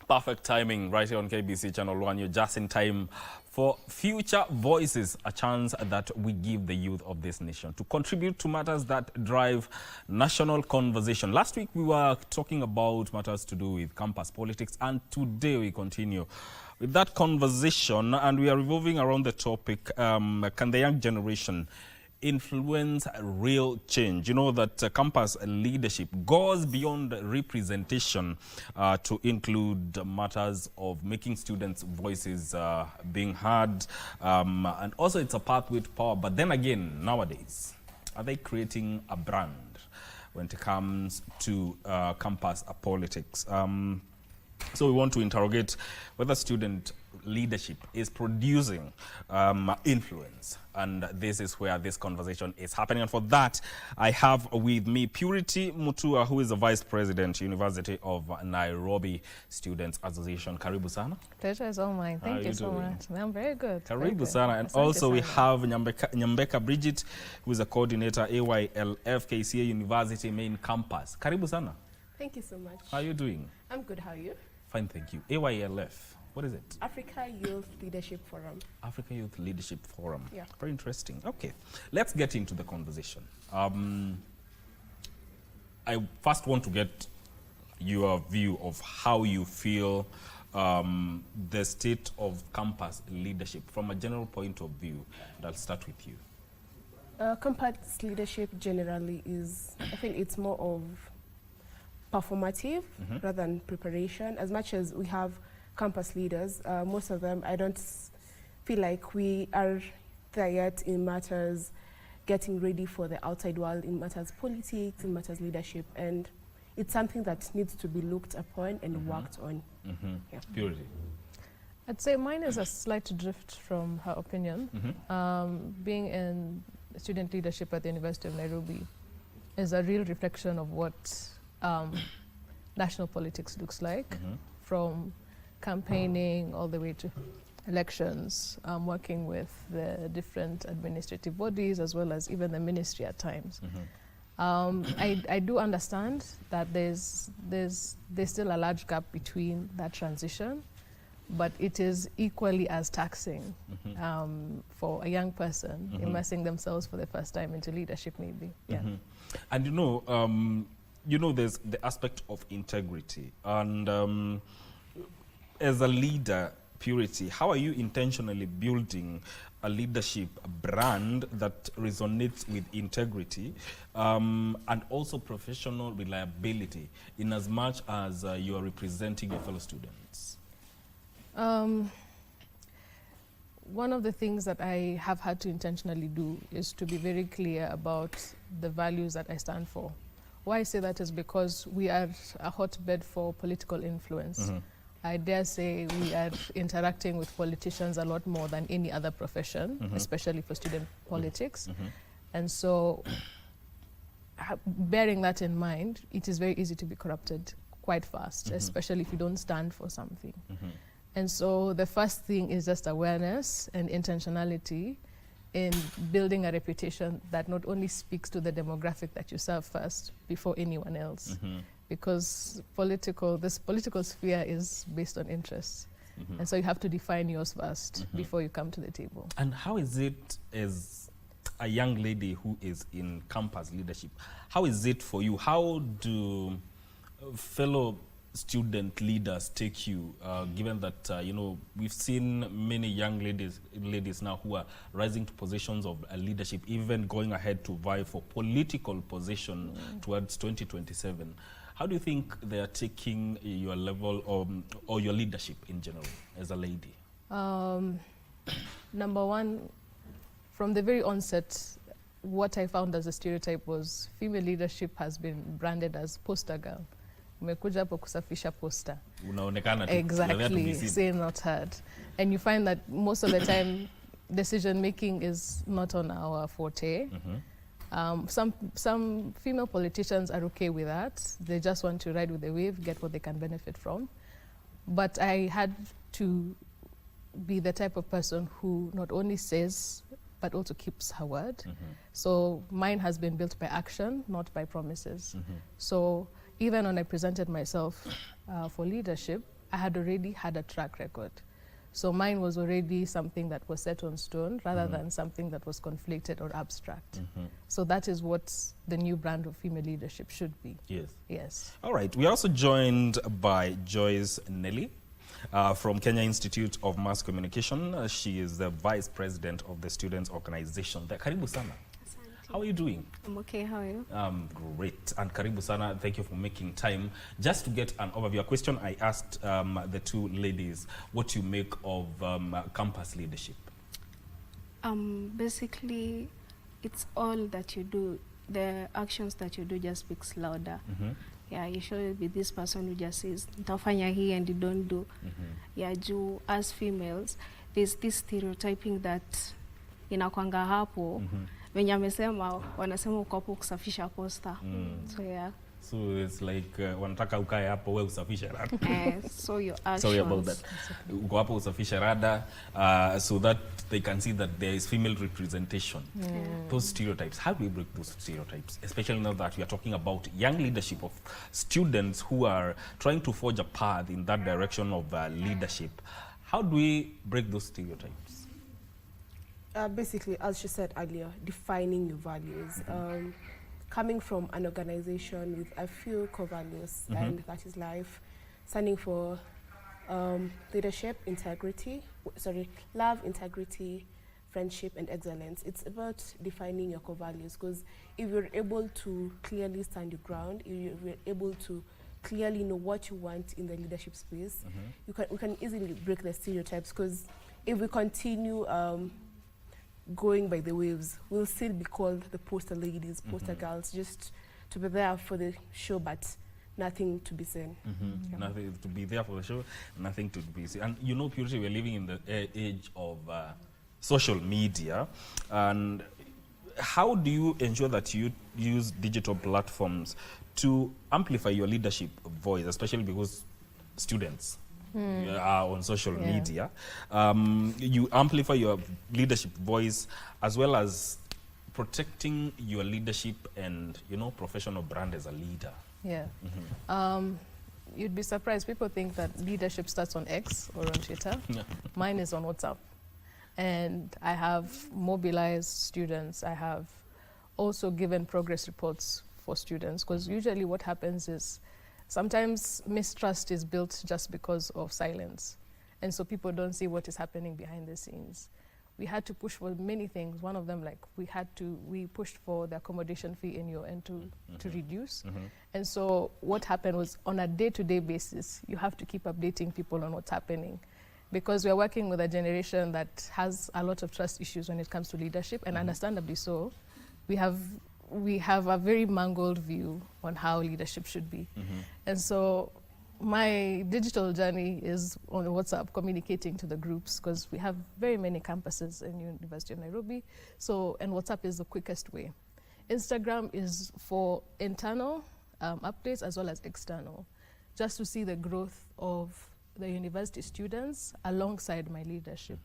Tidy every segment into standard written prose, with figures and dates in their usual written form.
Perfect timing right here on KBC Channel 1. You're just in time for Future Voices, a chance that we give the youth of this nation to contribute to matters that drive national conversation. Last week we were talking about matters to do with campus politics, and today we continue with that conversation, and we are revolving around the topic, can the young generation influence real change? You know that campus leadership goes beyond representation to include matters of making students' voices being heard, and also it's a pathway to power. But then again, nowadays, are they creating a brand when it comes to campus politics? So we want to interrogate whether student leadership is producing influence, and this is where this conversation is happening. And for that, I have with me Purity Mutua, who is the Vice President, University of Nairobi Students Association. Karibu sana. Pleasure is all mine. Thank you so much. I'm very good. Karibu sana. And also we have Nyambeka Bridget, who is a coordinator, AYLF, KCA University Main Campus. Karibu sana. Thank you so much. How are you doing? I'm good. How are you? Fine, thank you. AYLF, what is it? Africa Youth Leadership Forum. Africa Youth Leadership Forum. Yeah. Very interesting. Okay, let's get into the conversation. I first want to get your view of how you feel the state of campus leadership from a general point of view. And I'll start with you. Campus leadership generally is, I think it's more of performative rather than preparation. As much as we have campus leaders, most of them, I don't feel like we are there yet in matters getting ready for the outside world, in matters politics, in matters leadership, and it's something that needs to be looked upon and worked on. Yeah. Purity. I'd say mine is a slight drift from her opinion. Being in student leadership at the University of Nairobi is a real reflection of what national politics looks like, from campaigning all the way to elections, working with the different administrative bodies as well as even the ministry at times. I do understand that there's still a large gap between that transition, but it is equally as taxing for a young person immersing themselves for the first time into leadership, maybe. Yeah. And you know, there's the aspect of integrity. And as a leader, Purity, how are you intentionally building a leadership brand that resonates with integrity and also professional reliability in as much as you are representing your fellow students? One of the things that I have had to intentionally do is to be very clear about the values that I stand for. Why I say that is because we are a hotbed for political influence. I dare say we are interacting with politicians a lot more than any other profession, especially for student politics. And so, bearing that in mind, it is very easy to be corrupted quite fast, especially if you don't stand for something. And so the first thing is just awareness and intentionality in building a reputation that not only speaks to the demographic that you serve first before anyone else, because this political sphere is based on interests, and so you have to define yours first before you come to the table. And how is it, as a young lady who is in campus leadership, how is it for you? How do fellow student leaders take you, given that you know, we've seen many young ladies now who are rising to positions of leadership, even going ahead to vie for political position towards 2027. How do you think they are taking your level or your leadership in general as a lady? Number one, from the very onset, what I found as a stereotype was female leadership has been branded as poster girl. Umekuja hapo kusafisha poster. Unaonekana tu. Exactly, seen not heard. And you find that most of the time decision making is not on our forte. Some female politicians are okay with that. They just want to ride with the wave, get what they can benefit from. But I had to be the type of person who not only says, but also keeps her word. So mine has been built by action, not by promises. So even when I presented myself for leadership, I had already had a track record. So mine was already something that was set on stone rather than something that was conflicted or abstract. So that is what the new brand of female leadership should be. Yes. Yes. All right. We're also joined by Joyce Nelly from Kenya Institute of Mass Communication. She is the Vice President of the Students' Organization. Karibu sana. How are you doing? I'm okay, how are you? Great. And karibu sana, thank you for making time. Just to get an overview, a question I asked the two ladies, what you make of campus leadership? Basically, it's all that you do. The actions that you do just speaks louder. Yeah, you should be this person who just says, "Nitafanya hii," and you don't do. Yeah, as females, there's this stereotyping that inakwanga hapo. Wenye amesema wanasema uko hapo kusafisha posta. So yeah. So it's like wanataka ukae hapo wewe usafishe rada. So your actions. Sorry about that. Uko hapo usafishe rada so that they can see that there is female representation. Those stereotypes. How do we break those stereotypes? Especially now that we are talking about young leadership of students who are trying to forge a path in that direction of leadership. How do we break those stereotypes? Basically, as she said earlier, defining your values. Coming from an organization with a few core values, and that is life, standing for leadership, love, integrity, friendship, and excellence. It's about defining your core values, because if you're able to clearly stand your ground, if you're able to clearly know what you want in the leadership space, we can easily break the stereotypes, because if we continue going by the waves, we'll still be called the poster ladies, poster girls, just to be there for the show, but nothing to be seen. Nothing to be there for the show, nothing to be seen. And you know, Purity, we're living in the age of social media. And how do you ensure that you use digital platforms to amplify your leadership voice, especially because students are on social media? You amplify your leadership voice as well as protecting your leadership and, you know, professional brand as a leader. Yeah. You'd be surprised. People think that leadership starts on X or on Twitter. Mine is on WhatsApp. And I have mobilized students. I have also given progress reports for students, because usually what happens is sometimes mistrust is built just because of silence. And so people don't see what is happening behind the scenes. We had to push for many things. One of them, like, we pushed for the accommodation fee in your end to reduce. And so what happened was, on a day-to-day basis, you have to keep updating people on what's happening, because we're working with a generation that has a lot of trust issues when it comes to leadership, and understandably so. We have a very mangled view on how leadership should be. And so my digital journey is on WhatsApp, communicating to the groups, because we have very many campuses in University of Nairobi. So, and WhatsApp is the quickest way. Instagram is for internal updates as well as external, just to see the growth of the university students alongside my leadership,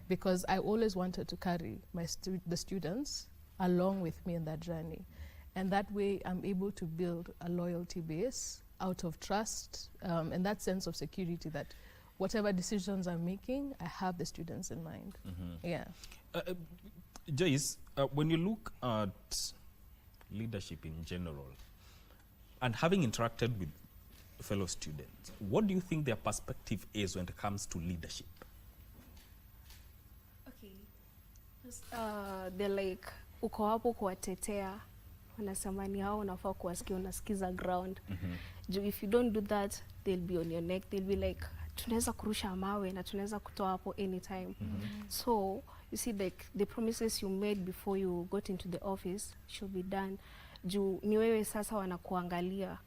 because I always wanted to carry the students along with me in that journey. And that way I'm able to build a loyalty base out of trust and that sense of security that whatever decisions I'm making, I have the students in mind. Yeah. Joyce, when you look at leadership in general, and having interacted with fellow students, what do you think their perspective is when it comes to leadership? Okay. They're like, uko hapo kuwatetea, wanasema ni hao unafaa kuwasikia, unasikiza ground. If you don't do that, they'll be on your neck. They'll be like, tunaweza kurusha mawe na tunaweza kutoa hapo anytime. So, you see, like, the promises you made before you got into the office should be done. Juu ni wewe sasa wanakuangalia.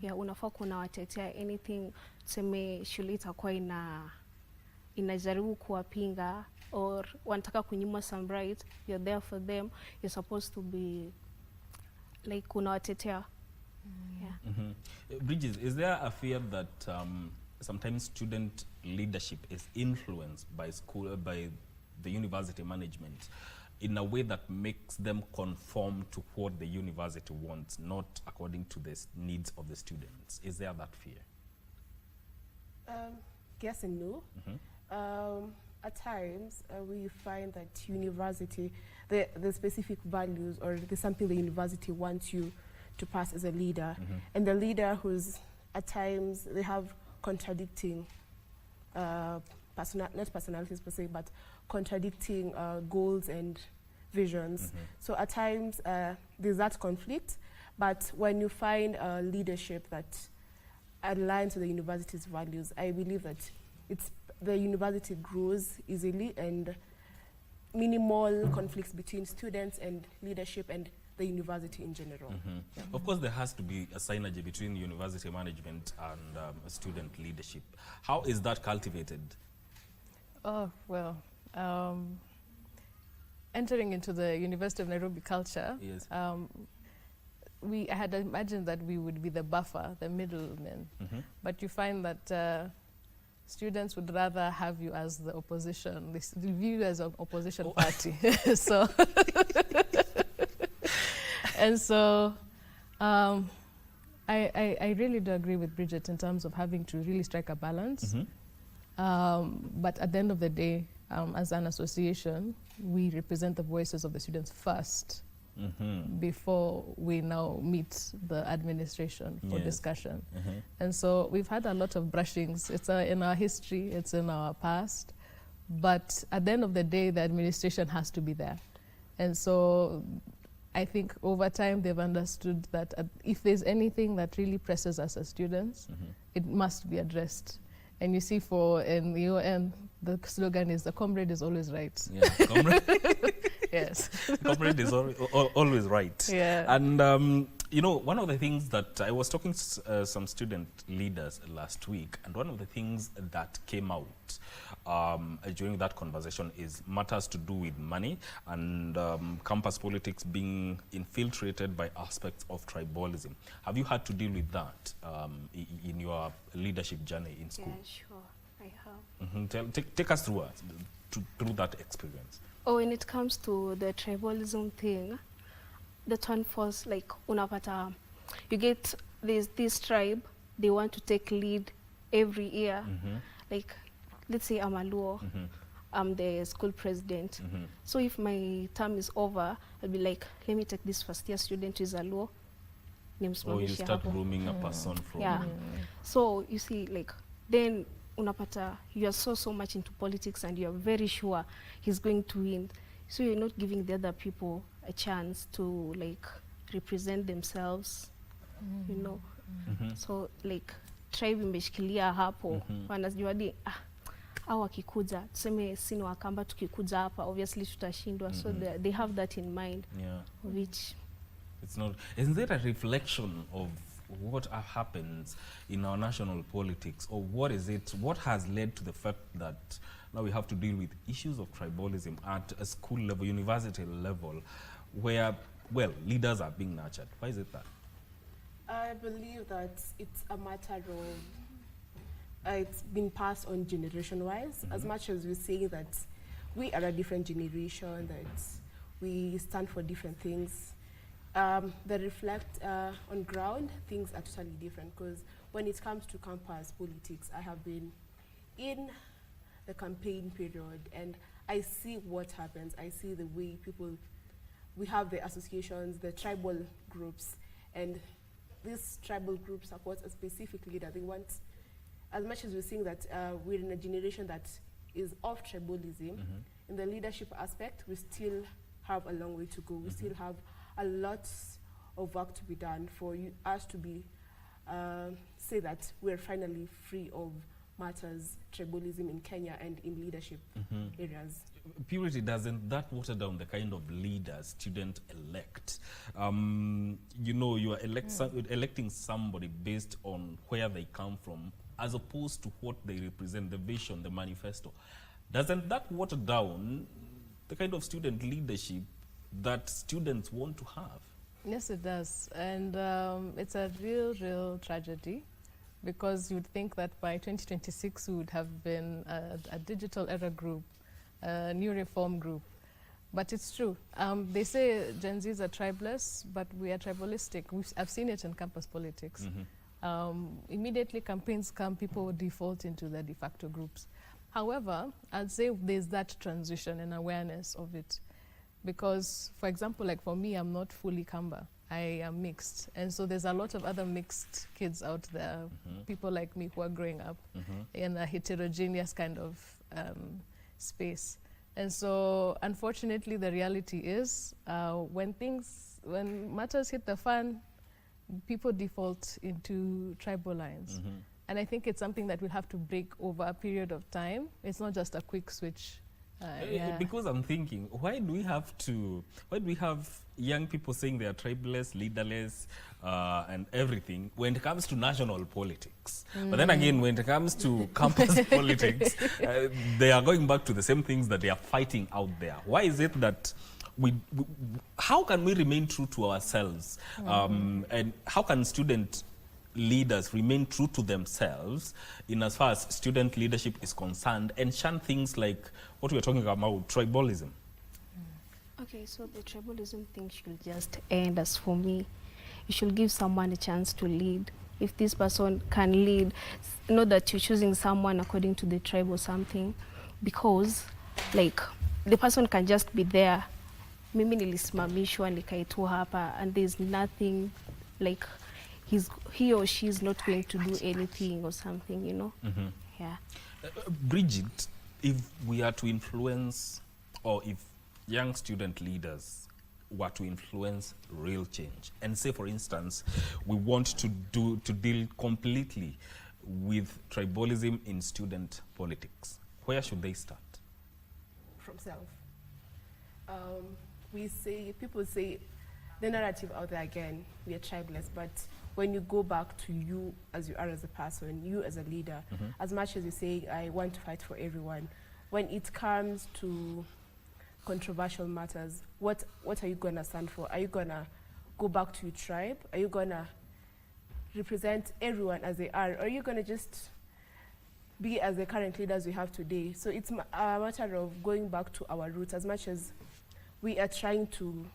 Yeah, unafaa kunawatetea anything, tuseme shule itakuwa inajaribu kuwapinga or wanataka kunyima some right, you're there for them. You're supposed to be like kunawatetea. Yeah. Bridges, is there a fear that sometimes student leadership is influenced by the university management in a way that makes them conform to what the university wants, not according to the needs of the students? Is there that fear? Yes and no. At times, we find that university, the specific values or the something the university wants you to pass as a leader, and the leader who's at times they have contradicting, not personalities per se, but contradicting goals and visions. So at times there's that conflict, but when you find leadership that aligns with the university's values, I believe that the university grows easily and minimal conflicts between students and leadership and the university in general. Of course, there has to be a synergy between university management and student leadership. How is that cultivated? Oh, well, entering into the University of Nairobi culture, Yes. I had imagined that we would be the buffer, the middlemen, but you find that students would rather have you as the opposition. They view you as an opposition party. So, and so, I really do agree with Bridget in terms of having to really strike a balance. But at the end of the day, as an association, we represent the voices of the students first. Before we now meet the administration for discussion. And so we've had a lot of brushings. It's in our history, it's in our past, but at the end of the day, the administration has to be there. And so I think over time they've understood that if there's anything that really presses us as students, it must be addressed. And you see in the UN, the slogan is, the comrade is always right. Yeah, comrade. Yes. Comrade is always right. Yeah. And, you know, one of the things that I was talking to some student leaders last week, and one of the things that came out during that conversation is matters to do with money and campus politics being infiltrated by aspects of tribalism. Have you had to deal with that in your leadership journey in school? Yeah, sure, I have. Take us through that experience. Oh, when it comes to the tribalism thing, the turn force, like unapata, you get this tribe, they want to take lead every year. Like, let's say I'm a Luo, I'm the school president. So if my term is over, I'll be like, let me take this first year student who is a Luo. Or you start grooming a person from... Yeah. So you see, like, then unapata, you are so much into politics and you're very sure he's going to win. So you're not giving the other people a chance to like represent themselves, you know. So like tribe imeshikilia hapo, wanajua di au wakikuja tuseme sini wakamba tukikuja hapa obviously tutashindwa. So they have that in mind. Yeah. Which it's not, isn't there a reflection of what happens in our national politics, or what is it, what has led to the fact that now we have to deal with issues of tribalism at a school level, university level, where, well, leaders are being nurtured? Why is it that? I believe that it's a matter of, it's been passed on generation-wise, as much as we say that we are a different generation, that we stand for different things. That reflect on ground, things are totally different, because when it comes to campus politics, I have been in the campaign period and I see what happens. I see the way people, we have the associations, the tribal groups, and this tribal group supports a specific leader. They want, as much as we're seeing that we're in a generation that is of tribalism, in the leadership aspect, we still have a long way to go. We still have a lot of work to be done for us to be, say that we're finally free of matters, tribalism in Kenya and in leadership areas. Purity, doesn't that water down the kind of leaders students elect? You know, you are electing somebody based on where they come from, as opposed to what they represent, the vision, the manifesto. Doesn't that water down the kind of student leadership that students want to have? Yes, it does. And it's a real tragedy, because you'd think that by 2026 we would have been a digital era group, a new reform group. But it's true. They say Gen Zs are tribeless, but we are tribalistic. I've seen it in campus politics. Immediately campaigns come, people default into the de facto groups. However, I'd say there's that transition and awareness of it. Because, for example, like for me, I'm not fully Kamba. I am mixed. And so there's a lot of other mixed kids out there, people like me who are growing up in a heterogeneous kind of space. And so, unfortunately, the reality is when matters hit the fan, people default into tribal lines. And I think it's something that we'll have to break over a period of time. It's not just a quick switch. Because I'm thinking, why do we have young people saying they are tribeless, leaderless, and everything when it comes to national politics? But then again, when it comes to campus politics, they are going back to the same things that they are fighting out there. Why is it that how can we remain true to ourselves? And how can student leaders remain true to themselves in as far as student leadership is concerned and shun things like what we are talking about, tribalism? Okay, so the tribalism thing should just end. As for me, you should give someone a chance to lead. If this person can lead, know that you're choosing someone according to the tribe or something, because like the person can just be there. Mimi nilisimamishwa nikaitua hapa, and there's nothing like he or she is not going to do anything or something, you know? Yeah. Bridget, if we are to influence, or if young student leaders were to influence real change, and say, for instance, we want to deal completely with tribalism in student politics, where should they start? From self. People say, the narrative out there again, we are tribeless, but when you go back to you as you are as a person, you as a leader, as much as you say, I want to fight for everyone, when it comes to controversial matters, what are you gonna stand for? Are you gonna go back to your tribe? Are you gonna represent everyone as they are? Or are you gonna just be as the current leaders we have today? So it's a matter of going back to our roots. As much as we are trying to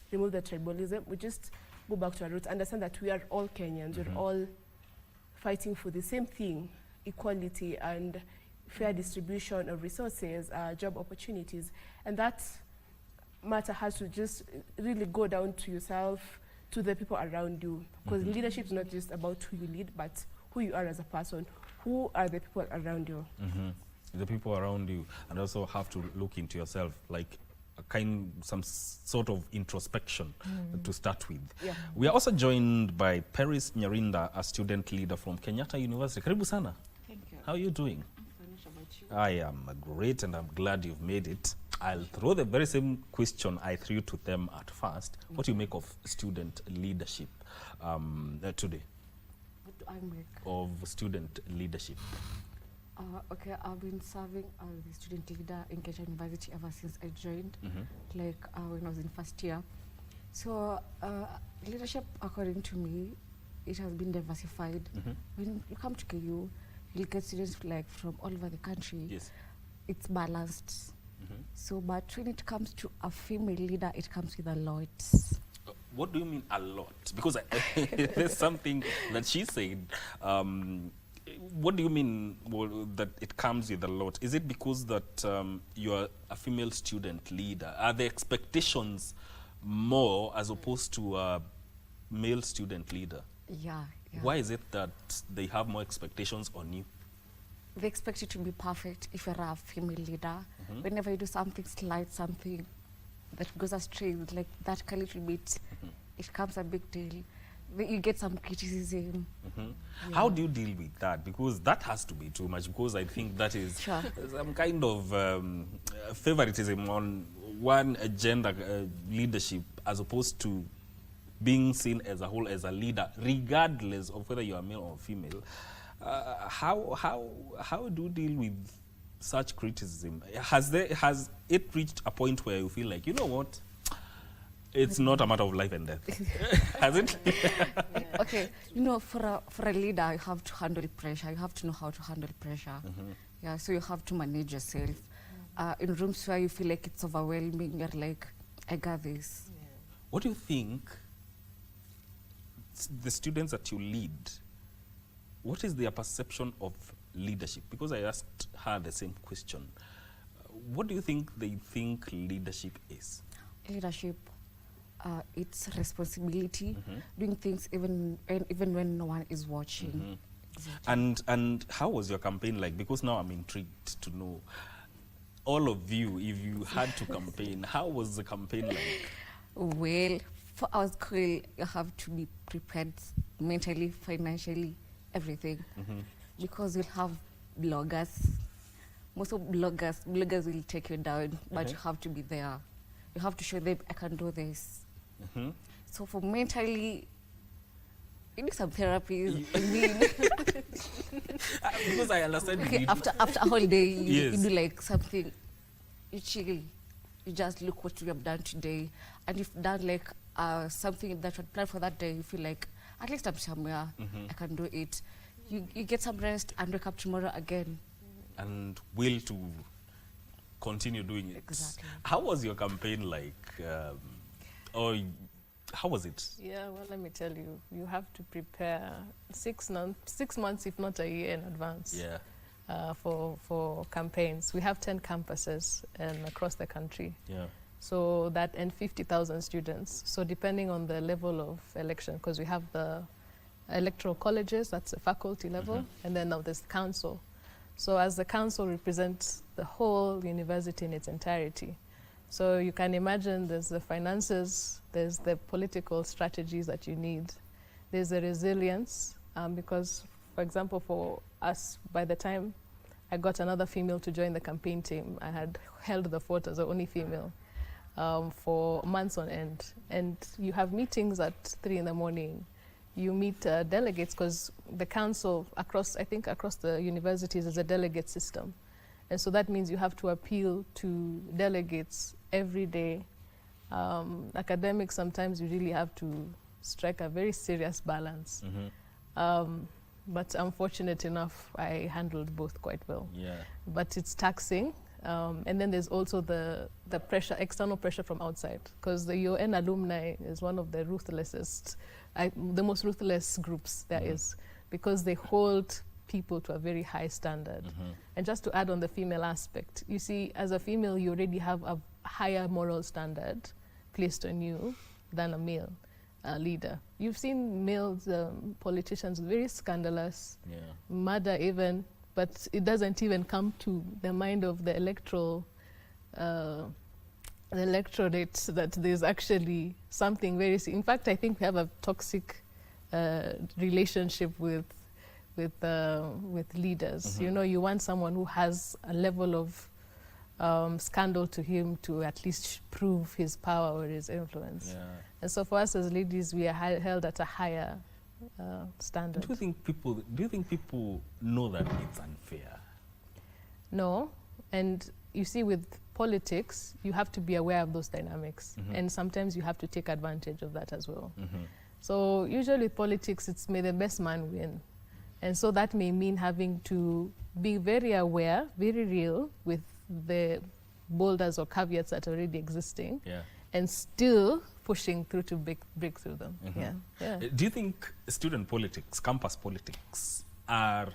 remove the tribalism, we just go back to our roots, understand that we are all Kenyans, we're all fighting for the same thing, equality and fair distribution of resources, job opportunities. And that matter has to just really go down to yourself, to the people around you. Because leadership is not just about who you lead, but who you are as a person. Who are the people around you? The people around you, and also have to look into yourself, like some sort of introspection to start with. Yeah. We are also joined by Paris Nyarinda, a student leader from Kenyatta University. Karibu sana. Thank you. How are you doing? I'm fine. About you? I am great, and I'm glad you've made it. I'll throw the very same question I threw to them at first. What do you make of student leadership today? What do I make? Of student leadership. Okay, I've been serving as the student leader in Kenyatta University ever since I joined, like when I was in first year. So leadership, according to me, it has been diversified. When you come to KU, you'll get students like from all over the country. Yes. It's balanced. So, but when it comes to a female leader, it comes with a lot. What do you mean a lot? Because there's something that she said. What do you mean that it comes with a lot? Is it because that you're a female student leader? Are the expectations more as opposed to a male student leader? Yeah. Why is it that they have more expectations on you? They expect you to be perfect if you're a female leader. Whenever you do something slight, something that goes astray, like that a little bit, it comes a big deal. You get some criticism. Yeah. How do you deal with that? Because that has to be too much, because I think that is some kind of favoritism on one gender leadership as opposed to being seen as a whole as a leader, regardless of whether you are male or female. How do you deal with such criticism? Has it reached a point where you feel like, you know what, it's not a matter of life and death? Has it? Okay, you know, for a leader, you have to handle pressure. You have to know how to handle pressure. Yeah, so you have to manage yourself. In rooms where you feel like it's overwhelming, you're like, I got this. What do you think the students that you lead what is their perception of leadership? Because I asked her the same question. What do you think they think leadership is? Leadership, it's responsibility, doing things even when no one is watching. Exactly. And how was your campaign like? Because now I'm intrigued to know, all of you, if you had to campaign, how was the campaign like? Well, for our school, you have to be prepared mentally, financially, everything. Because we'll have bloggers. Most of bloggers will take you down, but you have to be there. You have to show them, I can do this. So for mentally, you need some therapies. Because I understand. Okay, after a whole day, you do like something, you chill. You just look what you have done today. And if done like something that you had planned for that day, you feel like, at least I'm somewhere, I can do it. You get some rest and wake up tomorrow again. And will to continue doing it. Exactly. How was your campaign like? Or how was it? Yeah, well, let me tell you, you have to prepare 6 months, if not a year in advance. Yeah. For campaigns. We have 10 campuses across the country. Yeah. So that and 50,000 students. So depending on the level of election, because we have the electoral colleges, that's the faculty level, and then now there's the council. So as the council represents the whole university in its entirety. So you can imagine there's the finances, there's the political strategies that you need, there's the resilience, because, for example, for us, by the time I got another female to join the campaign team, I had held the fort as the only female for months on end. And you have meetings at 3 in the morning. You meet delegates, because the council across the universities is a delegate system. And so that means you have to appeal to delegates every day. Academics, sometimes you really have to strike a very serious balance. But unfortunate enough, I handled both quite well. Yeah. But it's taxing. And then there's also the pressure, external pressure from outside, because the UN alumni is one of the the most ruthless groups there is, because they hold people to a very high standard. And just to add on the female aspect, you see, as a female, you already have a higher moral standard placed on you than a male leader. You've seen male politicians very scandalous, murder even, but it doesn't even come to the mind of the electorate that there's actually something very. In fact, I think we have a toxic relationship with leaders. You know, you want someone who has a level of scandal to him to at least prove his power or his influence. And so for us as ladies, we are held at a higher standard. Do you think people know that it's unfair? No, and you see, with politics, you have to be aware of those dynamics, and sometimes you have to take advantage of that as well. So usually with politics, it's may the best man win, and so that may mean having to be very aware, very real with the boulders or caveats that are already existing, and still pushing through to break through them. Do you think student politics, campus politics, are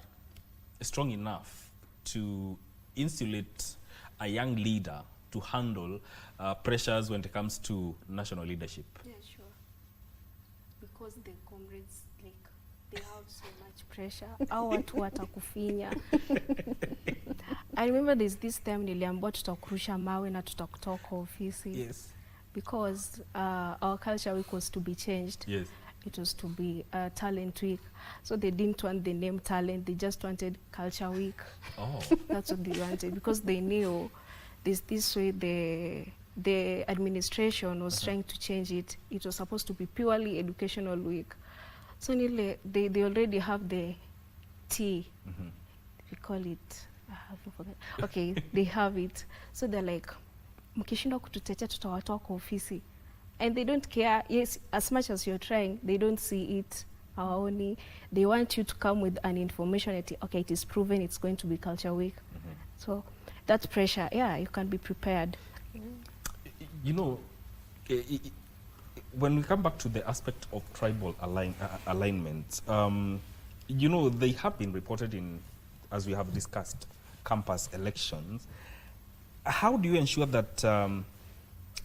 strong enough to insulate a young leader to handle pressures when it comes to national leadership? Yeah, sure. Because the comrades, like, they have so much pressure. Hao watu watakufinya. I remember there's this time niliambiwa tutakurusha mawe na tutakutoka ofisi. Yes. Because our culture week was to be changed. Yes. It was to be talent week. So they didn't want the name talent, they just wanted culture week. Oh. That's what they wanted, because they knew this way the administration was trying to change it. It was supposed to be purely educational week. So they already have the T, we call it, I forgot. Okay, they have it. So they're like, mkishindwa kututetea tutawatoa kwa ofisi. And they don't care. Yes, as much as you're trying, they don't see it. Only they want you to come with an information that, okay, it is proven it's going to be culture week. So that pressure, yeah, you can be prepared. You know, when we come back to the aspect of tribal alignment, you know, they have been reported in, as we have discussed, campus elections. How do you ensure that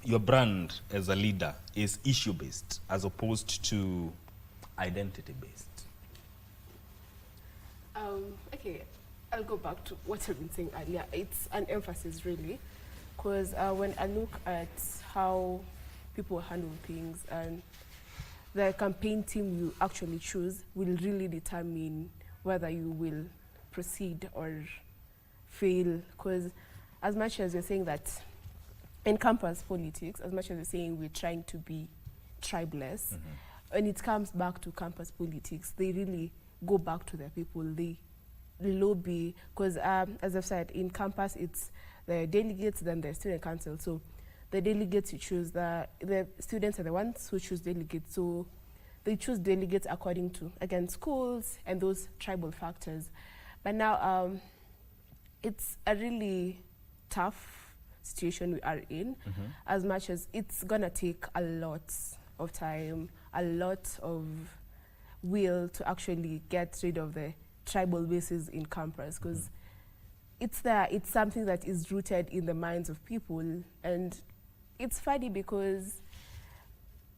your brand as a leader is issue-based as opposed to identity-based? Okay, I'll go back to what I've been saying earlier. It's an emphasis, really, because when I look at how people handle things, and the campaign team you actually choose will really determine whether you will proceed or fail. Because as much as you're saying that in campus politics, as much as you're saying we're trying to be tribeless, when it comes back to campus politics, they really go back to their people. They lobby, because as I've said, in campus it's the delegates, then the student council. So the delegates you choose, the students are the ones who choose delegates. So they choose delegates according to, again, schools and those tribal factors. But now it's a really tough situation we are in, as much as it's gonna take a lot of time, a lot of will to actually get rid of the tribal bases in campus, because it's there, it's something that is rooted in the minds of people. And it's funny because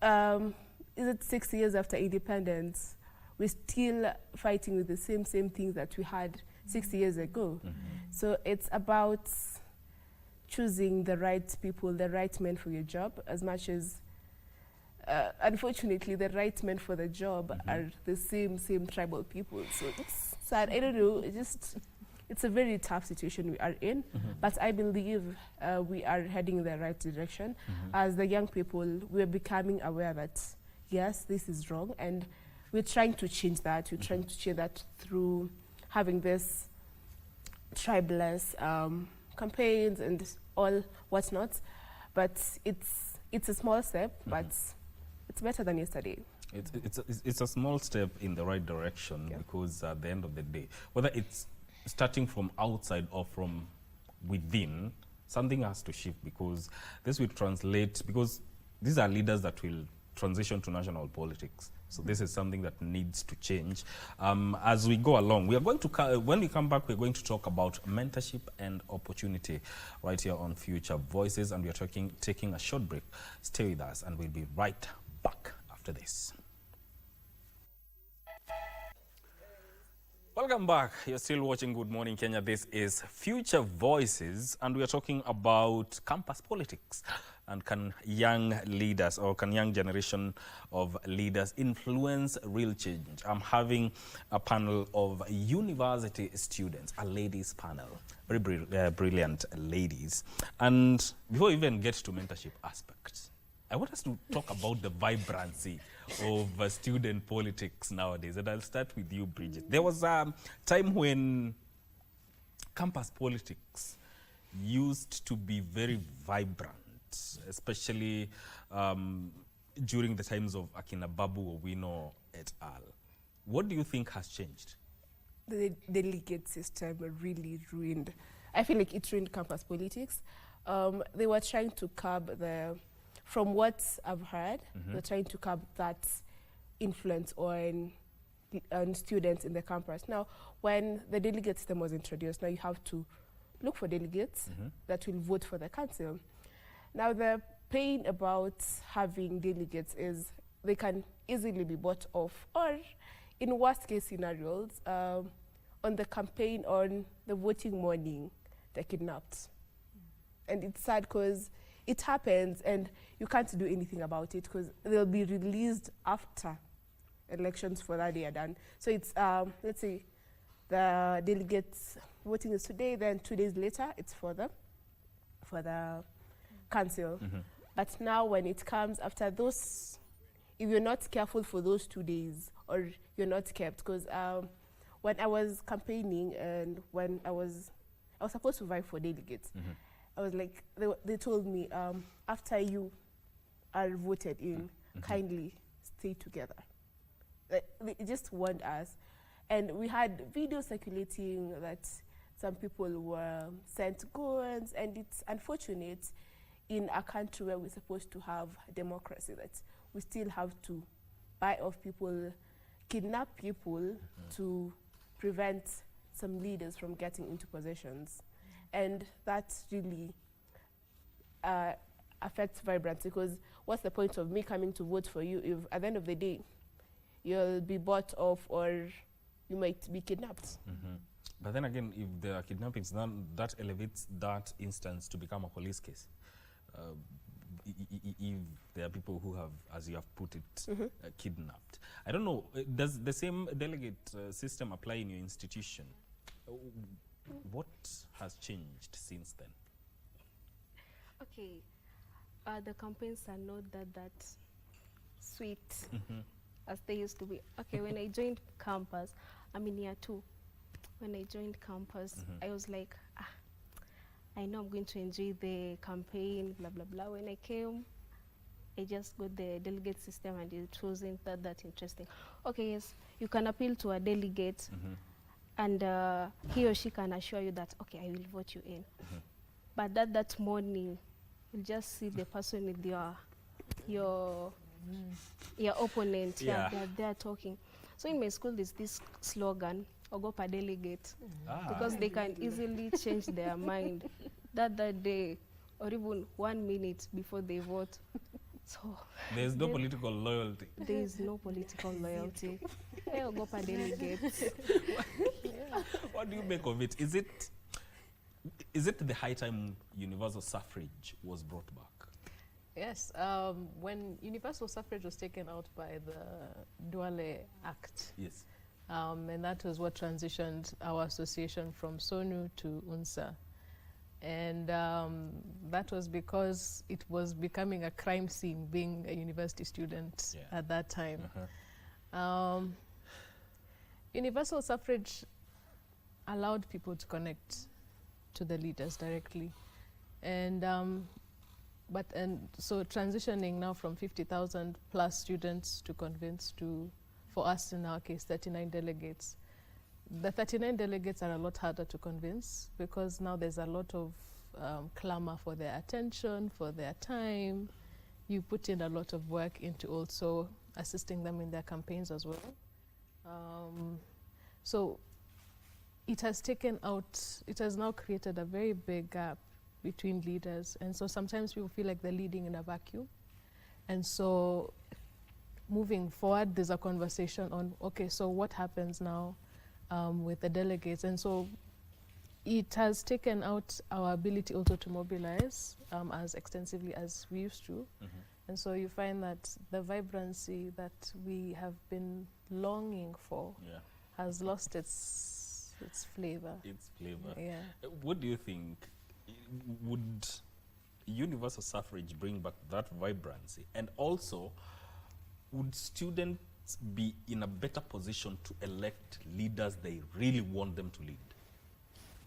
is it 6 years after independence, we're still fighting with the same things that we had 60 years ago. So it's about choosing the right people, the right men for your job, as much as unfortunately the right men for the job are the same tribal people. So it's sad. I don't know, it's a very tough situation we are in, but I believe we are heading in the right direction. As the young people, we're becoming aware that yes, this is wrong, and we're trying to change that. We're trying to change that through having this tribeless campaigns and all whatnot. But it's a small step, but it's better than yesterday. It's a small step in the right direction, because at the end of the day, whether it's starting from outside or from within, something has to shift, because this will translate, because these are leaders that will transition to national politics. So this is something that needs to change. As we go along, we are going to, when we come back, we're going to talk about mentorship and opportunity right here on Future Voices, and we are taking a short break. Stay with us, and we'll be right back after this. Welcome back. You're still watching Good Morning Kenya. This is Future Voices, and we are talking about campus politics. And can young leaders, or can young generation of leaders influence real change? I'm having a panel of university students, a ladies panel, very brilliant ladies. And before we even get to mentorship aspects, I want us to talk about the vibrancy of student politics nowadays. And I'll start with you, Bridget. There was a time when campus politics used to be very vibrant, especially during the times of Akina Babu Owino et al. What do you think has changed? The delegate system really ruined. I feel like it ruined campus politics. They were trying to curb from what I've heard, they're trying to curb that influence on students in the campus. Now, when the delegate system was introduced, now you have to look for delegates that will vote for the council. Now, the pain about having delegates is they can easily be bought off, or in worst case scenarios, on the campaign, on the voting morning, they're kidnapped. And it's sad because it happens and you can't do anything about it, because they'll be released after elections for that they are done. So it's, let's say, the delegates voting is today, then 2 days later, it's for the council. But now when it comes after those, if you're not careful for those 2 days, or you're not kept, because when I was campaigning and when I was supposed to vie for delegates, I was like, they told me, after you are voted in, kindly stay together. They just warned us. And we had videos circulating that some people were sent guns, and it's unfortunate in a country where we're supposed to have democracy that we still have to buy off people kidnap people to prevent some leaders from getting into positions. And that really affects vibrancy, because what's the point of me coming to vote for you if at the end of the day you'll be bought off or you might be kidnapped? But then again, if there are kidnappings, then that elevates that instance to become a police case. If there are people who have, as you have put it, kidnapped. I don't know, does the same delegate system apply in your institution? What has changed since then? Okay, the campaigns are not that sweet as they used to be. Okay, when I joined campus, I'm in year 2. When I joined campus, I was like, I know I'm going to enjoy the campaign, blah, blah, blah. When I came, I just got the delegate system and it wasn't that interesting. Okay, yes, you can appeal to a delegate and he or she can assure you that, okay, I will vote you in. But that morning, you'll just see the person with your opponent, they're talking. So in my school, there's this slogan, Ogopa delegate, because they can easily change their mind that day or even 1 minute before they vote. So there's no political loyalty. There is no political loyalty. Hey, Ogopa delegates. What do you make of it? Is it the high time universal suffrage was brought back? Yes, when universal suffrage was taken out by the Duale Act. Yes. And that was what transitioned our association from SONU to UNSA. And that was because it was becoming a crime scene being a university student at that time. Universal suffrage allowed people to connect to the leaders directly. And so transitioning now from 50,000 plus students to convince to, for us in our case, 39 delegates. The 39 delegates are a lot harder to convince because now there's a lot of clamor for their attention, for their time. You put in a lot of work into also assisting them in their campaigns as well. So it has now created a very big gap between leaders. And so sometimes people feel like they're leading in a vacuum. And so moving forward, there's a conversation on, okay, so what happens now with the delegates? And so it has taken out our ability also to mobilize as extensively as we used to. And so you find that the vibrancy that we have been longing for has lost its flavor. Its flavor. Yeah. What do you think? Would universal suffrage bring back that vibrancy? And also, would students be in a better position to elect leaders they really want them to lead?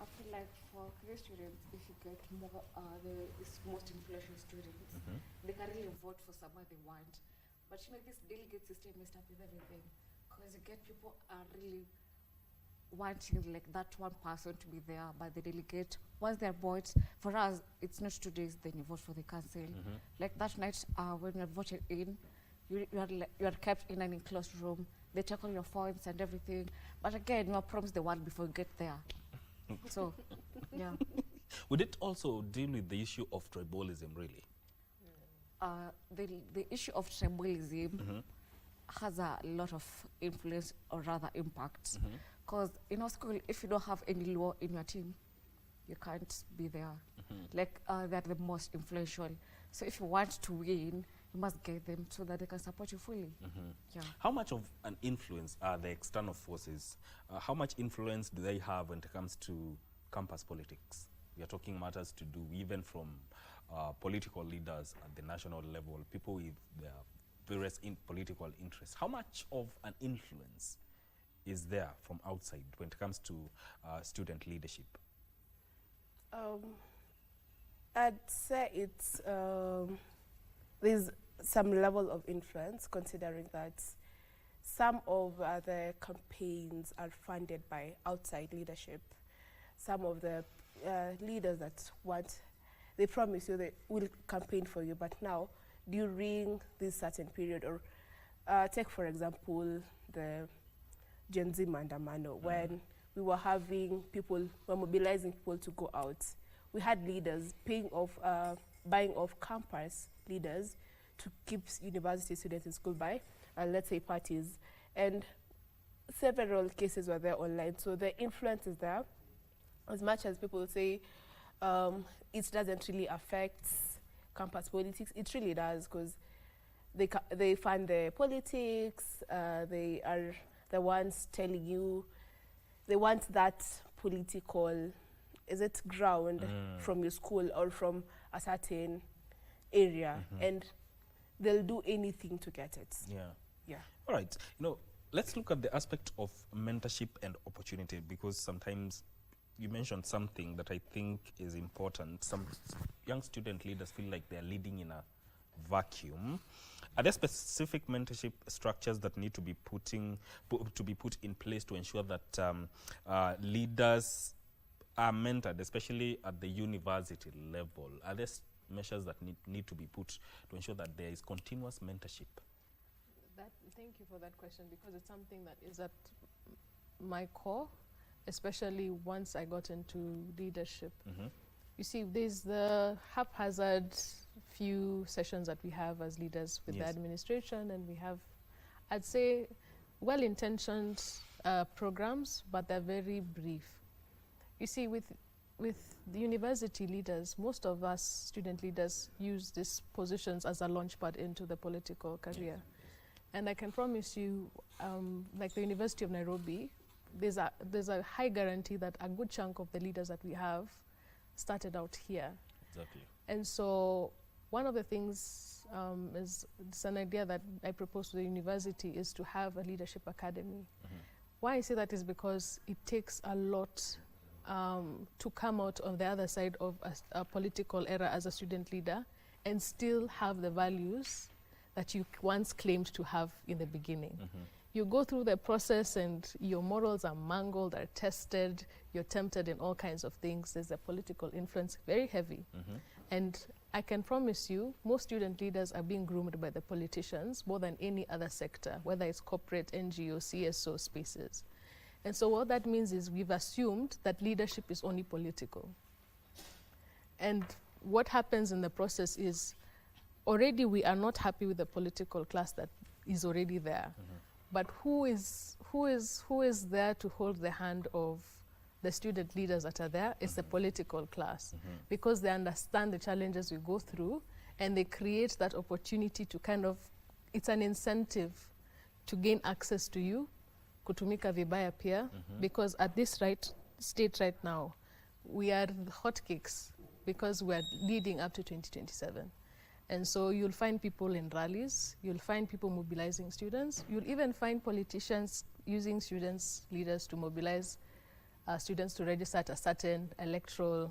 I feel like for career students, if you get more, the most influential students, they can really vote for someone they want. But you know, this delegate system messed up with everything, because you get people are really wanting like that one person to be there by the delegate. Once they're bought, for us, it's not 2 days, then you vote for the council. Like that night, when you're voted in, you are kept in an enclosed room. They take all your phones and everything. But again, you are promised the world before you get there. So, yeah. Would it also deal with the issue of tribalism, really? The issue of tribalism has a lot of influence, or rather impact. Because in our school, if you don't have any law in your team, you can't be there. Like, they're the most influential. So if you want to win, you must get them so that they can support you fully. Yeah. How much of an influence are the external forces? How much influence do they have when it comes to campus politics? We are talking matters to do even from political leaders at the national level, people with their various political interests. How much of an influence is there from outside when it comes to student leadership? I'd say it's there's some level of influence, considering that some of the campaigns are funded by outside leadership. Some of the leaders that they promise you they will campaign for you, but now during this certain period, or take for example the Gen Z Mandamano, when we were having people, were mobilizing people to go out. We had leaders buying off campus leaders to keep university students in school by, let's say, parties. And several cases were there online, so the influence is there. As much as people say it doesn't really affect campus politics, it really does, because they fund the politics, they are the ones telling you, they want that political, ground from your school or from a certain area, and they'll do anything to get it. Yeah. All right. Let's look at the aspect of mentorship and opportunity, because sometimes you mentioned something that I think is important. Some young student leaders feel like they're leading in a vacuum. Are there specific mentorship structures that need to be put in place to ensure that leaders are mentored, especially at the university level? Are there measures that need to be put to ensure that there is continuous mentorship? Thank you for that question, because it's something that is at my core, especially once I got into leadership. You see, there's the haphazard few sessions that we have as leaders with the administration, and we have, I'd say, well-intentioned programs, but they're very brief. You see, with the university leaders, most of us student leaders use these positions as a launchpad into the political career. And I can promise you, like the University of Nairobi, there's a high guarantee that a good chunk of the leaders that we have started out here. Exactly. And so one of the things is, it's an idea that I propose to the university, is to have a leadership academy. Why I say that is because it takes a lot to come out on the other side of a political era as a student leader and still have the values that you once claimed to have in the beginning. You go through the process and your morals are mangled, are tested, you're tempted in all kinds of things. There's a political influence, very heavy. And I can promise you, most student leaders are being groomed by the politicians more than any other sector, whether it's corporate, NGO, CSO spaces. And so what that means is we've assumed that leadership is only political. And what happens in the process is, already we are not happy with the political class that is already there. But who is there to hold the hand of the student leaders that are there? It's the political class, because they understand the challenges we go through, and they create that opportunity to kind of, it's an incentive to gain access to you, kutumika vibaya pia, because at this state right now, we are hotcakes because we are leading up to 2027. And so you'll find people in rallies, you'll find people mobilizing students, you'll even find politicians using students, leaders to mobilize students to register at a certain electoral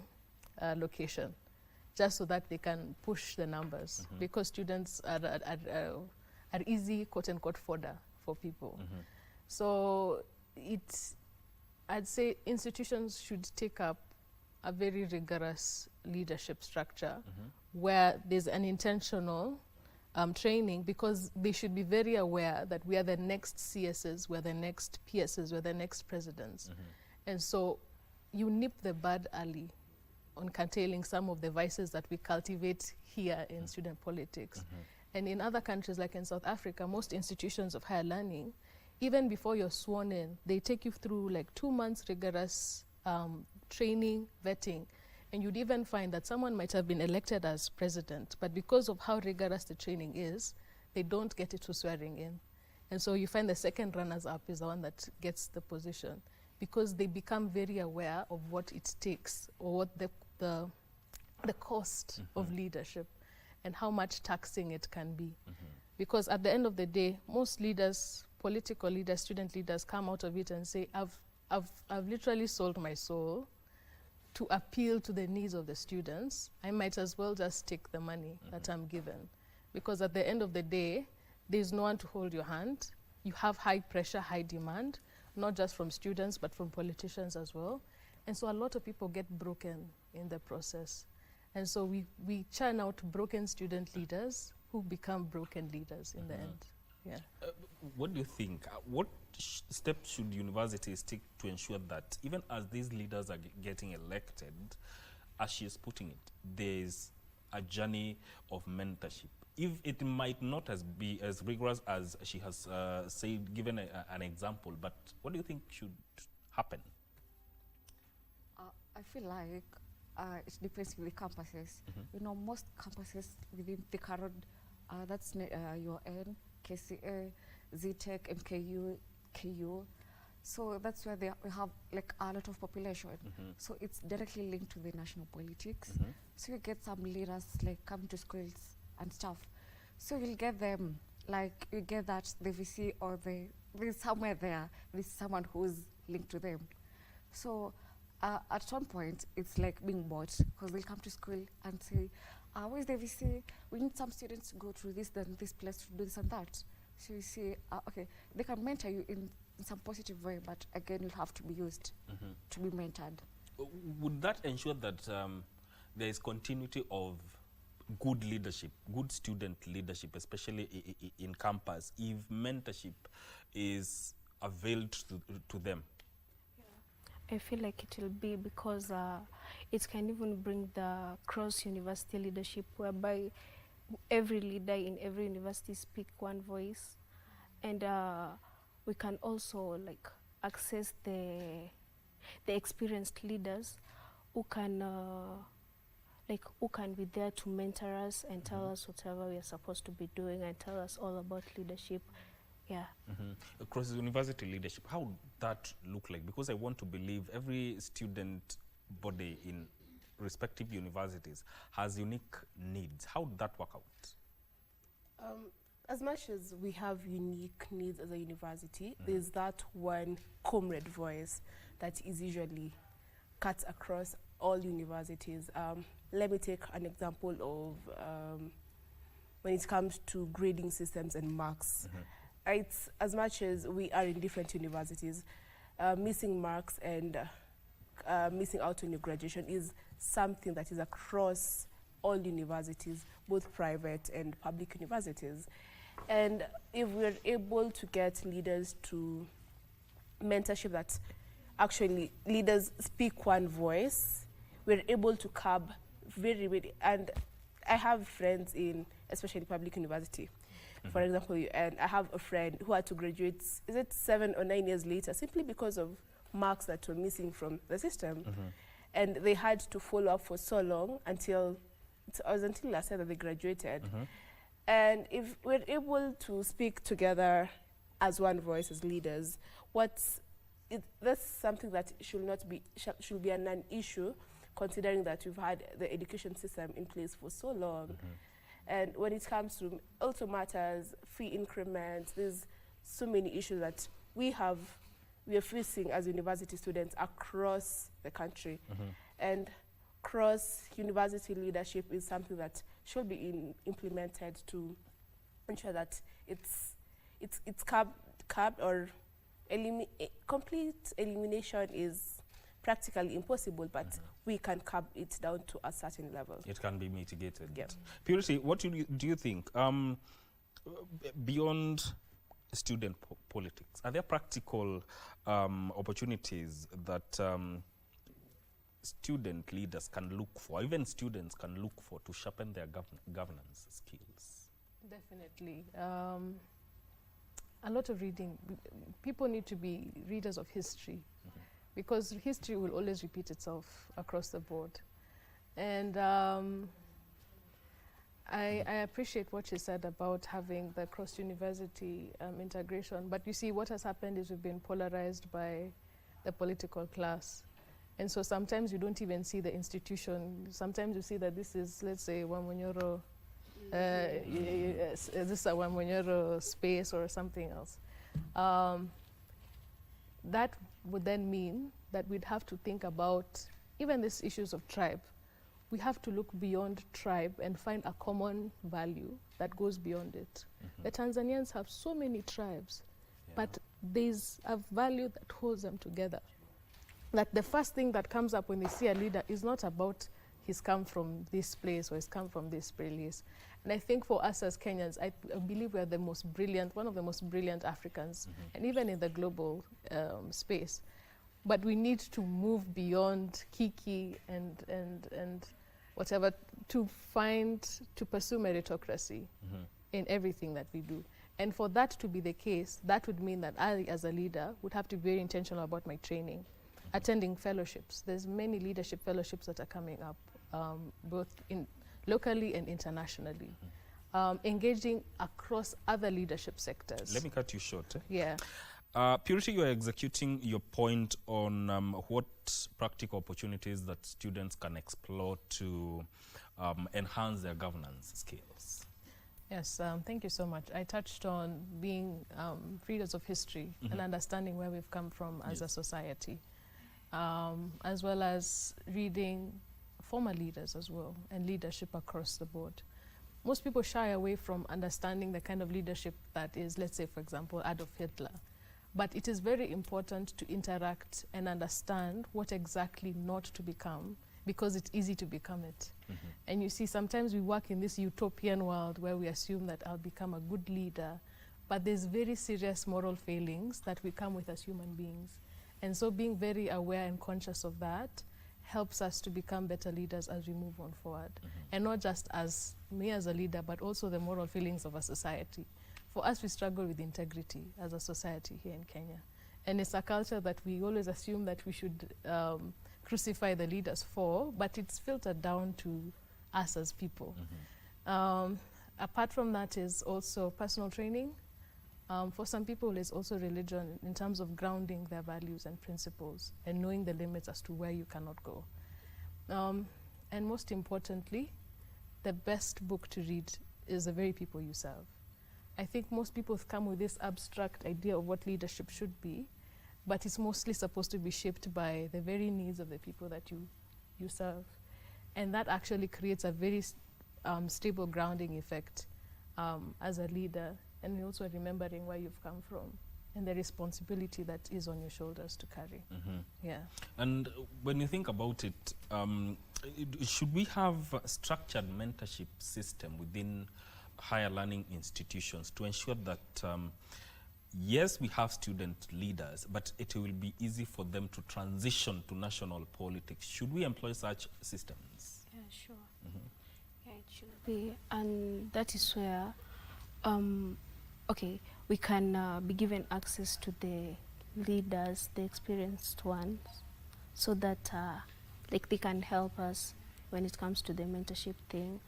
location, just so that they can push the numbers, because students are easy, quote-unquote, fodder for people. So I'd say institutions should take up a very rigorous leadership structure where there's an intentional training, because they should be very aware that we are the next CSs, we're the next PSs, we're the next presidents. And so you nip the bud early on curtailing some of the vices that we cultivate here in student politics. And in other countries, like in South Africa, most institutions of higher learning, even before you're sworn in, they take you through like 2 months rigorous training, vetting. And you'd even find that someone might have been elected as president, but because of how rigorous the training is, they don't get it to swearing in. And so you find the second runners-up is the one that gets the position, because they become very aware of what it takes, or what the cost of leadership and how much taxing it can be. Because at the end of the day, most leaders, political leaders, student leaders, come out of it and say, I've literally sold my soul to appeal to the needs of the students. I might as well just take the money that I'm given. Because at the end of the day, there's no one to hold your hand. You have high pressure, high demand, not just from students, but from politicians as well. And so a lot of people get broken in the process. And so we churn out broken student leaders who become broken leaders in the end. Yeah. What do you think? What steps should universities take to ensure that even as these leaders are getting elected, as she is putting it, there's a journey of mentorship? If it might not be as rigorous as she has said, given an example, but what do you think should happen? I feel like it depends with the campuses. You know, most campuses within the current, that's UON, KCA, ZTech, MKU, KU. So that's where we have like a lot of population. So it's directly linked to the national politics. So you get some leaders like coming to schools and stuff. So you'll get them, like you get that the VC or there's somewhere there's someone who's linked to them. So at some point, it's like being bought, because they'll come to school and say, where's the VC? We need some students to go through this, then this place to do this and that. So you see, okay, they can mentor you in some positive way, but again, you'll have to be used to be mentored. Would that ensure that there is continuity of good leadership, good student leadership, especially in campus, if mentorship is availed to them? I feel like it will be, because it can even bring the cross-university leadership, whereby every leader in every university speak one voice, and we can also like access the experienced leaders who can be there to mentor us and tell us whatever we are supposed to be doing and tell us all about leadership. Yeah. Across university leadership, how would that look like? Because I want to believe every student body in respective universities has unique needs. How would that work out? As much as we have unique needs as a university, there's that one comrade voice that is usually cut across all universities. Let me take an example of when it comes to grading systems and marks. It's as much as we are in different universities, missing marks and missing out on your graduation is something that is across all universities, both private and public universities. And if we're able to get leaders to mentorship, that actually leaders speak one voice, we're able to curb very, and I have friends in, especially public university, for example, and I have a friend who had to graduate, is it 7 or 9 years later, simply because of marks that were missing from the system. And they had to follow up for so long until last year that they graduated. And if we're able to speak together as one voice, as leaders, that's something that should be a non-issue, considering that we've had the education system in place for so long. And when it comes to also matters, fee increments, there's so many issues that we are facing as university students across the country. And cross-university leadership is something that should be implemented to ensure that it's capped, or complete elimination is practically impossible, but we can cap it down to a certain level. It can be mitigated. Yeah. Purity, what do you think? Beyond student politics, are there practical opportunities that student leaders can look for, even students can look for, to sharpen their governance skills? Definitely. A lot of reading. People need to be readers of history, because history will always repeat itself across the board. And I appreciate what you said about having the cross-university integration, but you see what has happened is we've been polarized by the political class. And so sometimes you don't even see the institution. Sometimes you see that this is, let's say, Wamonyoro, this is a Wamonyoro space or something else. That would then mean that we'd have to think about even these issues of tribe. We have to look beyond tribe and find a common value that goes beyond it. The Tanzanians have so many tribes, but there's a value that holds them together. That the first thing that comes up when they see a leader is not about he's come from this place or he's come from this place. And I think for us as Kenyans, I believe we're the most brilliant, one of the most brilliant Africans, and even in the global space. But we need to move beyond Kiki and whatever to pursue meritocracy in everything that we do. And for that to be the case, that would mean that I, as a leader, would have to be very intentional about my training, attending fellowships. There's many leadership fellowships that are coming up, both locally and internationally, engaging across other leadership sectors. Let me cut you short. Yeah. Purity, you are executing your point on what practical opportunities that students can explore to enhance their governance skills. Yes, thank you so much. I touched on being readers of history and understanding where we've come from as a society, as well as reading former leaders as well and leadership across the board. Most people shy away from understanding the kind of leadership that is, let's say, for example, Adolf Hitler. But it is very important to interact and understand what exactly not to become, because it's easy to become it. And you see, sometimes we work in this utopian world where we assume that I'll become a good leader, but there's very serious moral failings that we come with as human beings. And so being very aware and conscious of that helps us to become better leaders as we move on forward. And not just as me as a leader, but also the moral failings of a society. For us, we struggle with integrity as a society here in Kenya. And it's a culture that we always assume that we should crucify the leaders for, but it's filtered down to us as people. Apart from that is also personal training. For some people, it's also religion in terms of grounding their values and principles and knowing the limits as to where you cannot go. And most importantly, the best book to read is the very people you serve. I think most people come with this abstract idea of what leadership should be, but it's mostly supposed to be shaped by the very needs of the people that you serve. And that actually creates a very stable grounding effect as a leader, and also remembering where you've come from and the responsibility that is on your shoulders to carry. Yeah. And when you think about it, should we have a structured mentorship system within higher learning institutions to ensure that yes, we have student leaders, but it will be easy for them to transition to national politics? Should we employ such systems? Yeah, sure. Yeah, it should be. And that is where, okay, we can be given access to the leaders, the experienced ones, so that like they can help us when it comes to the mentorship thing.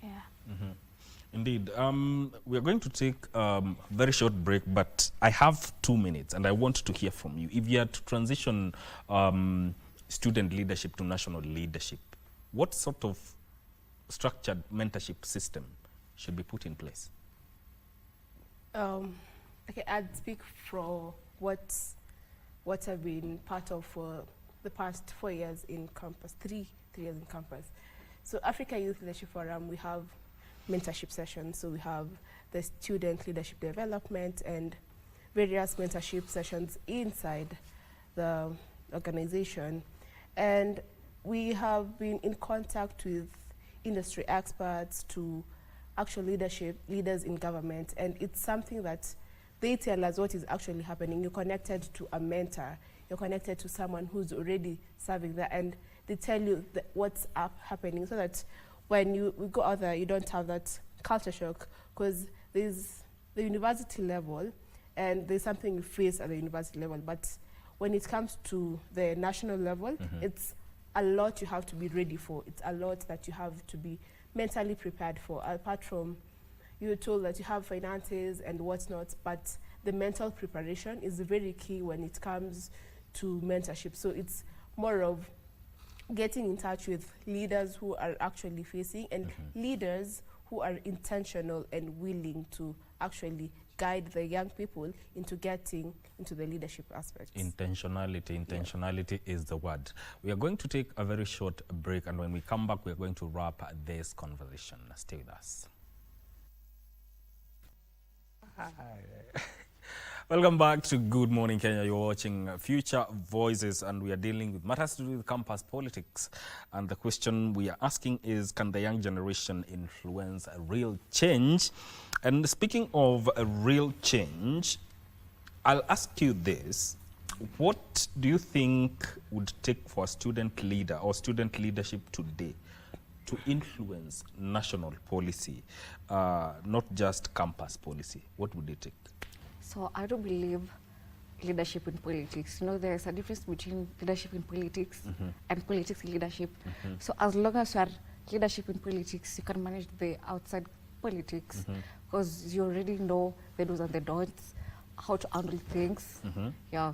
Yeah. Indeed. We are going to take a very short break, but I have 2 minutes and I want to hear from you. If you had to transition student leadership to national leadership, what sort of structured mentorship system should be put in place? Okay, I'd speak for what I've been part of for the past 4 years in campus, three years in campus. So Africa Youth Leadership Forum, we have mentorship sessions. So we have the student leadership development and various mentorship sessions inside the organization. And we have been in contact with industry experts to actual leaders in government. And it's something that they tell us what is actually happening. You're connected to a mentor. You're connected to someone who's already serving there. And they tell you what's happening so that when we go out there, you don't have that culture shock, because there's the university level and there's something you face at the university level. But when it comes to the national level, it's a lot you have to be ready for. It's a lot that you have to be mentally prepared for. Apart from, you're told that you have finances and whatnot, but the mental preparation is very key when it comes to mentorship. So it's more of getting in touch with leaders who are actually facing and leaders who are intentional and willing to actually guide the young people into getting into the leadership aspects. Intentionality is the word. We are going to take a very short break, and when we come back, we are going to wrap this conversation. Stay with us. Welcome back to Good Morning Kenya. You're watching Future Voices, and we are dealing with matters to do with campus politics. And the question we are asking is, can the young generation influence a real change? And speaking of a real change, I'll ask you this. What do you think would take for a student leader or student leadership today to influence national policy, not just campus policy? What would it take? So I do believe leadership in politics. You know, there's a difference between leadership in politics and politics in leadership. So as long as you are leadership in politics, you can manage the outside politics because you already know the do's and the don'ts, how to handle things. Yeah.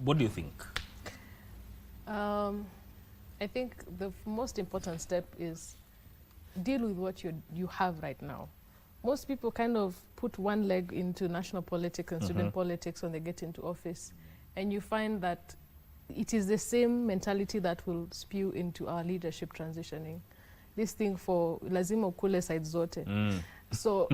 What do you think? I think the most important step is deal with what you have right now. Most people kind of put one leg into national politics and student politics when they get into office. And you find that it is the same mentality that will spew into our leadership transitioning. This thing for lazima ukule side zote. So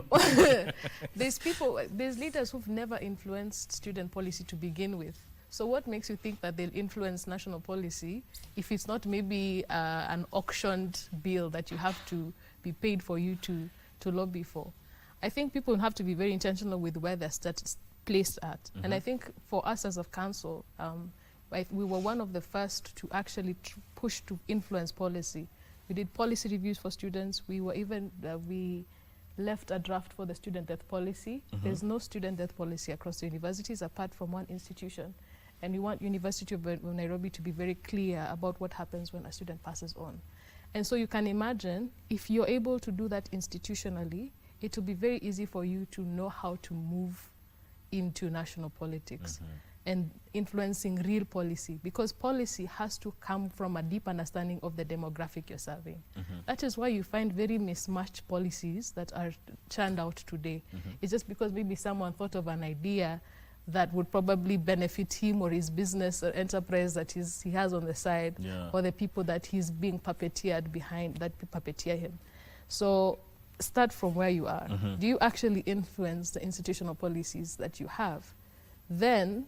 there's leaders who've never influenced student policy to begin with. So what makes you think that they'll influence national policy if it's not maybe an auctioned bill that you have to be paid for you to lobby for? I think people have to be very intentional with where they're placed at. And I think for us as a council, we were one of the first to actually push to influence policy. We did policy reviews for students. We were even, we left a draft for the student death policy. There's no student death policy across the universities apart from one institution. And we want University of Nairobi to be very clear about what happens when a student passes on. And so you can imagine, if you're able to do that institutionally, it will be very easy for you to know how to move into national politics and influencing real policy, because policy has to come from a deep understanding of the demographic you're serving. That is why you find very mismatched policies that are churned out today. It's just because maybe someone thought of an idea that would probably benefit him or his business or enterprise that he has on the side, or the people that he's being puppeteered behind, that puppeteer him. So start from where you are. Do you actually influence the institutional policies that you have? Then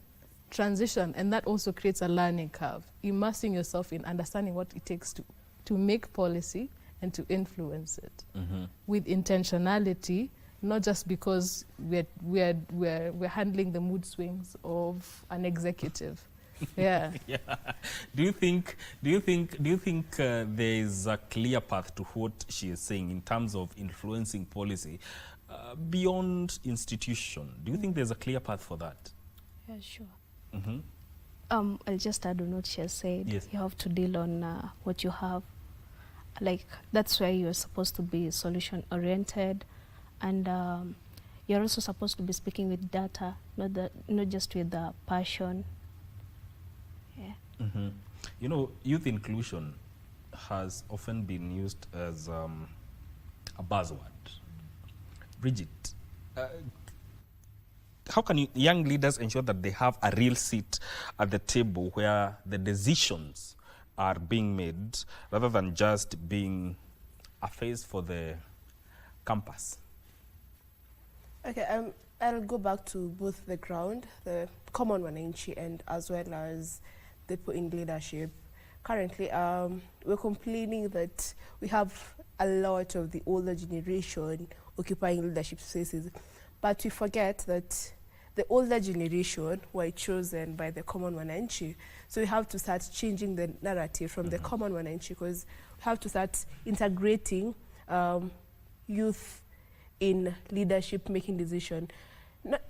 transition, and that also creates a learning curve, immersing yourself in understanding what it takes to make policy and to influence it with intentionality, not just because we're handling the mood swings of an executive. Yeah. Do you think there is a clear path to what she is saying in terms of influencing policy beyond institution? Do you think there's a clear path for that? Yeah, sure. I'll just add on what she has said. Yes. You have to deal on what you have. Like, that's where you're supposed to be solution oriented, and you're also supposed to be speaking with data, not just with passion. Yeah. You know, youth inclusion has often been used as a buzzword. Bridget, how can young leaders ensure that they have a real seat at the table where the decisions are being made rather than just being a face for the campus? Okay, I'll go back to both the ground, the common wananchi, and as well as the people in leadership. Currently, we're complaining that we have a lot of the older generation occupying leadership spaces, but we forget that the older generation were chosen by the common wananchi. So we have to start changing the narrative from the common wananchi, because we have to start integrating youth in leadership making decision.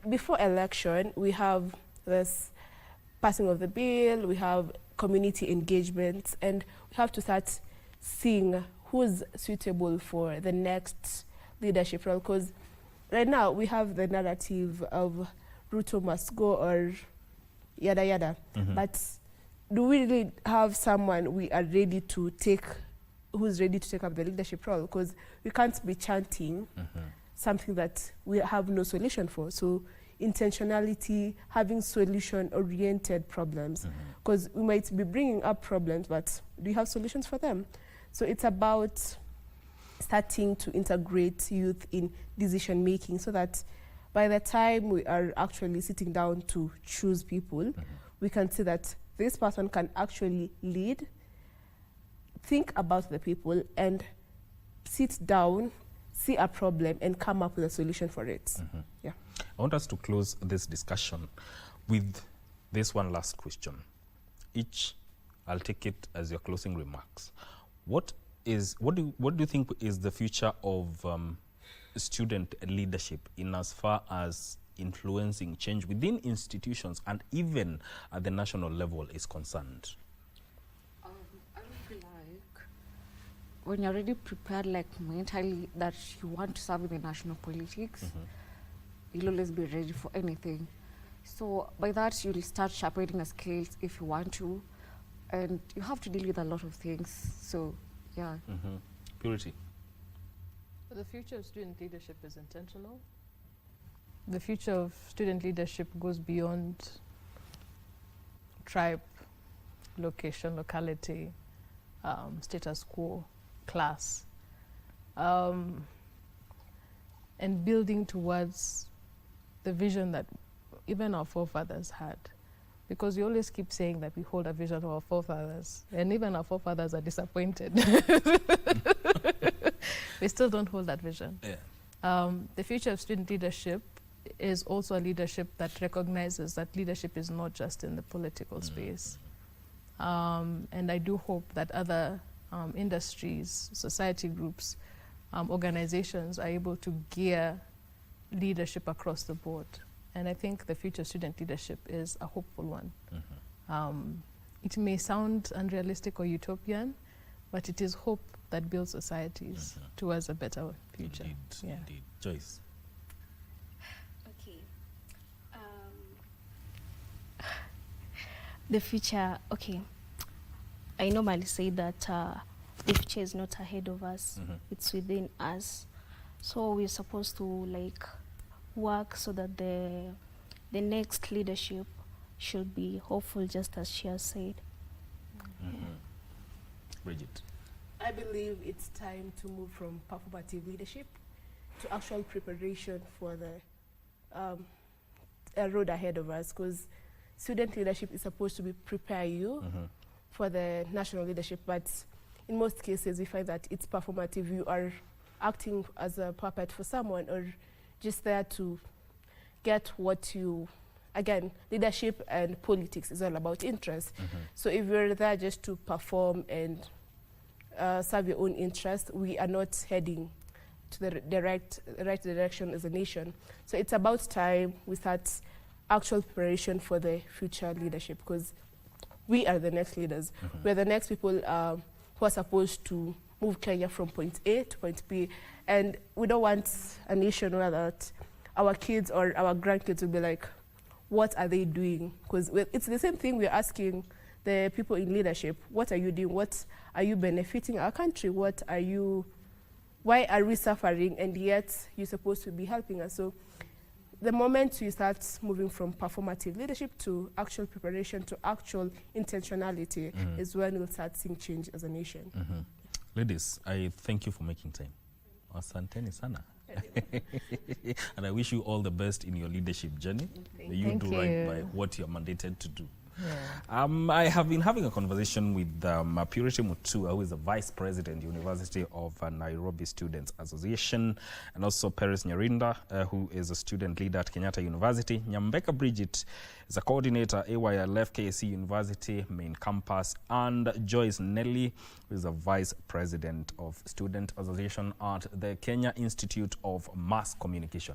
Before election, we have this passing of the bill, we have community engagement, and we have to start seeing who's suitable for the next leadership role, because right now we have the narrative of Ruto must go or yada yada, but do we really have someone we are ready to take, who's ready to take up the leadership role? Because we can't be chanting something that we have no solution for. So intentionality, having solution-oriented problems, because we might be bringing up problems, but do you have solutions for them? So it's about starting to integrate youth in decision-making so that by the time we are actually sitting down to choose people, we can see that this person can actually lead, think about the people, and sit down, see a problem, and come up with a solution for it. Yeah. I want us to close this discussion with this one last question. Each, I'll take it as your closing remarks. What do you think is the future of student leadership in as far as influencing change within institutions and even at the national level is concerned? I feel like when you're already prepared, like mentally, that you want to serve in the national politics, you'll always be ready for anything. So by that, you'll start sharpening your skills if you want to, and you have to deal with a lot of things. So, yeah. Purity. The future of student leadership is intentional. The future of student leadership goes beyond tribe, location, locality, status quo, class, and building towards the vision that even our forefathers had. Because we always keep saying that we hold a vision of our forefathers, and even our forefathers are disappointed. We still don't hold that vision. Yeah. The future of student leadership is also a leadership that recognizes that leadership is not just in the political space. And I do hope that other industries, society groups, organizations are able to gear leadership across the board. And I think the future of student leadership is a hopeful one. It may sound unrealistic or utopian, but it is hope that builds societies towards a better future. Indeed, indeed. Joyce. Okay. The future, okay. I normally say that the future is not ahead of us, it's within us. So we're supposed to like work so that the next leadership should be hopeful, just as she has said. Bridget. I believe it's time to move from performative leadership to actual preparation for the road ahead of us, because student leadership is supposed to prepare you for the national leadership, but in most cases we find that it's performative. You are acting as a puppet for someone, or just there to get what you, again, leadership and politics is all about interest. So if you're there just to perform and serve your own interest, we are not heading to the right direction as a nation. So it's about time we start actual preparation for the future leadership, because we are the next leaders. We're the next people who are supposed to move Kenya from point A to point B. And we don't want a nation where that our kids or our grandkids will be like, what are they doing? Because it's the same thing we're asking the people in leadership. What are you doing? What are you benefiting our country? Why are we suffering? And yet you're supposed to be helping us. So the moment you start moving from performative leadership to actual preparation to actual intentionality is when we'll start seeing change as a nation. Ladies, I thank you for making time. Asanteni sana. And I wish you all the best in your leadership journey. You do right by what you're mandated to do. I have been having a conversation with Purity Mutua, who is the Vice President, University of Nairobi Students Association, and also Paris Nyarinda, who is a student leader at Kenyatta University. Nyambeka Bridget is a coordinator, AYLF KBC University main campus, and Joyce Nelly, who is the Vice President of Student Association at the Kenya Institute of Mass Communication.